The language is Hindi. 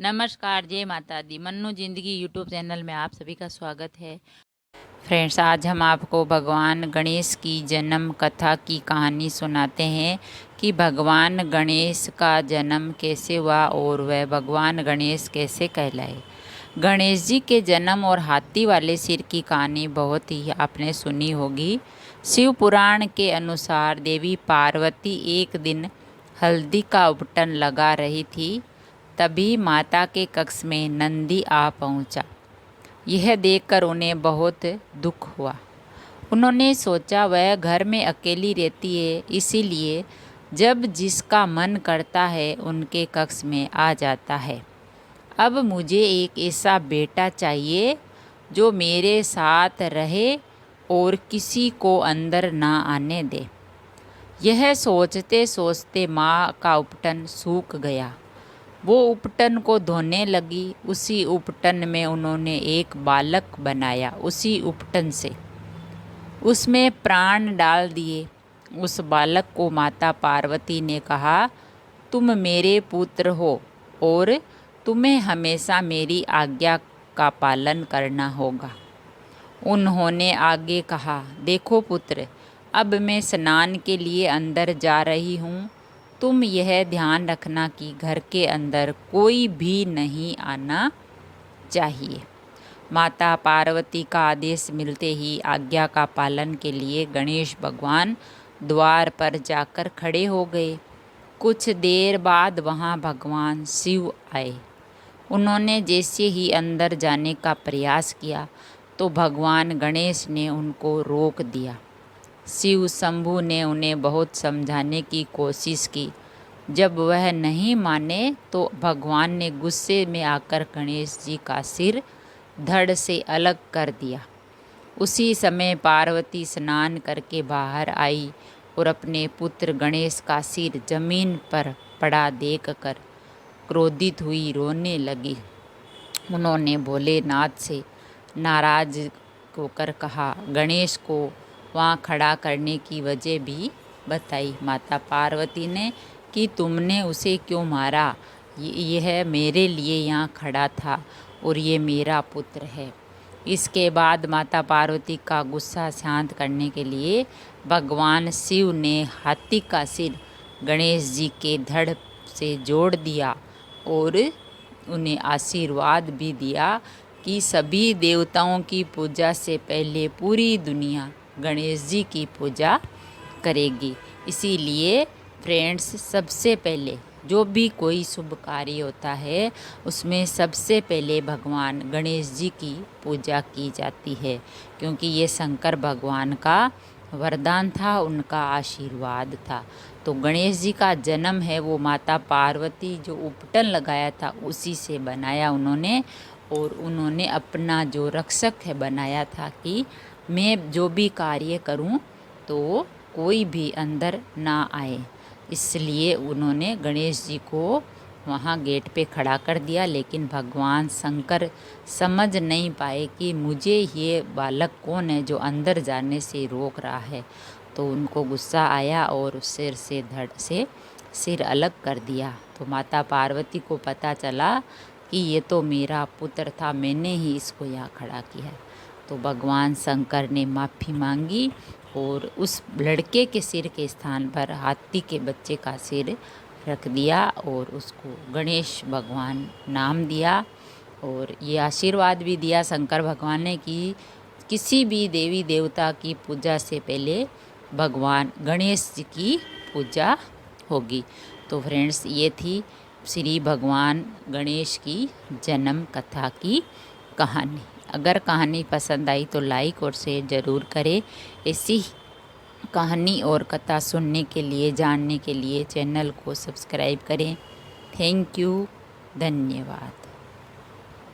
नमस्कार, जय माता दी। मन्नू जिंदगी यूट्यूब चैनल में आप सभी का स्वागत है। फ्रेंड्स, आज हम आपको भगवान गणेश की जन्म कथा की कहानी सुनाते हैं कि भगवान गणेश का जन्म कैसे हुआ और वह भगवान गणेश कैसे कहलाए। गणेश जी के जन्म और हाथी वाले सिर की कहानी बहुत ही आपने सुनी होगी। शिव पुराण के अनुसार देवी पार्वती एक दिन हल्दी का उपटन लगा रही थी, तभी माता के कक्ष में नंदी आ पहुंचा। यह देखकर उन्हें बहुत दुख हुआ। उन्होंने सोचा वह घर में अकेली रहती है, इसीलिए जब जिसका मन करता है उनके कक्ष में आ जाता है। अब मुझे एक ऐसा बेटा चाहिए जो मेरे साथ रहे और किसी को अंदर ना आने दे। यह सोचते सोचते माँ का उपटन सूख गया। वो उपटन को धोने लगी। उसी उपटन में उन्होंने एक बालक बनाया। उसी उपटन से उसमें प्राण डाल दिए। उस बालक को माता पार्वती ने कहा, तुम मेरे पुत्र हो और तुम्हें हमेशा मेरी आज्ञा का पालन करना होगा। उन्होंने आगे कहा, देखो पुत्र, अब मैं स्नान के लिए अंदर जा रही हूँ। तुम यह ध्यान रखना कि घर के अंदर कोई भी नहीं आना चाहिए। माता पार्वती का आदेश मिलते ही आज्ञा का पालन के लिए गणेश भगवान द्वार पर जाकर खड़े हो गए। कुछ देर बाद वहाँ भगवान शिव आए। उन्होंने जैसे ही अंदर जाने का प्रयास किया तो भगवान गणेश ने उनको रोक दिया। शिव शंभु ने उन्हें बहुत समझाने की कोशिश की। जब वह नहीं माने तो भगवान ने गुस्से में आकर गणेश जी का सिर धड़ से अलग कर दिया। उसी समय पार्वती स्नान करके बाहर आई और अपने पुत्र गणेश का सिर जमीन पर पड़ा देखकर क्रोधित हुई रोने लगी। उन्होंने भोलेनाथ से नाराज होकर कहा, गणेश को वहाँ खड़ा करने की वजह भी बताई। माता पार्वती ने कि तुमने उसे क्यों मारा, यह मेरे लिए यहाँ खड़ा था और ये मेरा पुत्र है। इसके बाद माता पार्वती का गुस्सा शांत करने के लिए भगवान शिव ने हाथी का सिर गणेश जी के धड़ से जोड़ दिया और उन्हें आशीर्वाद भी दिया कि सभी देवताओं की पूजा से पहले पूरी दुनिया गणेश जी की पूजा करेगी। इसीलिए फ्रेंड्स, सबसे पहले जो भी कोई शुभ कार्य होता है उसमें सबसे पहले भगवान गणेश जी की पूजा की जाती है, क्योंकि ये शंकर भगवान का वरदान था, उनका आशीर्वाद था। तो गणेश जी का जन्म है वो माता पार्वती जो उपटन लगाया था उसी से बनाया उन्होंने, और उन्होंने अपना जो रक्षक है बनाया था कि मैं जो भी कार्य करूं तो कोई भी अंदर ना आए। इसलिए उन्होंने गणेश जी को वहाँ गेट पे खड़ा कर दिया। लेकिन भगवान शंकर समझ नहीं पाए कि मुझे ये बालक कौन है जो अंदर जाने से रोक रहा है। तो उनको गुस्सा आया और सिर से धड़ से सिर अलग कर दिया। तो माता पार्वती को पता चला कि ये तो मेरा पुत्र था, मैंने ही इसको यहाँ खड़ा किया है। तो भगवान शंकर ने माफ़ी मांगी और उस लड़के के सिर के स्थान पर हाथी के बच्चे का सिर रख दिया और उसको गणेश भगवान नाम दिया। और ये आशीर्वाद भी दिया शंकर भगवान ने कि किसी भी देवी देवता की पूजा से पहले भगवान गणेश जी की पूजा होगी। तो फ्रेंड्स, ये थी श्री भगवान गणेश की जन्म कथा की कहानी। अगर कहानी पसंद आई तो लाइक और शेयर ज़रूर करें। ऐसी कहानी और कथा सुनने के लिए, जानने के लिए चैनल को सब्सक्राइब करें। थैंक यू, धन्यवाद।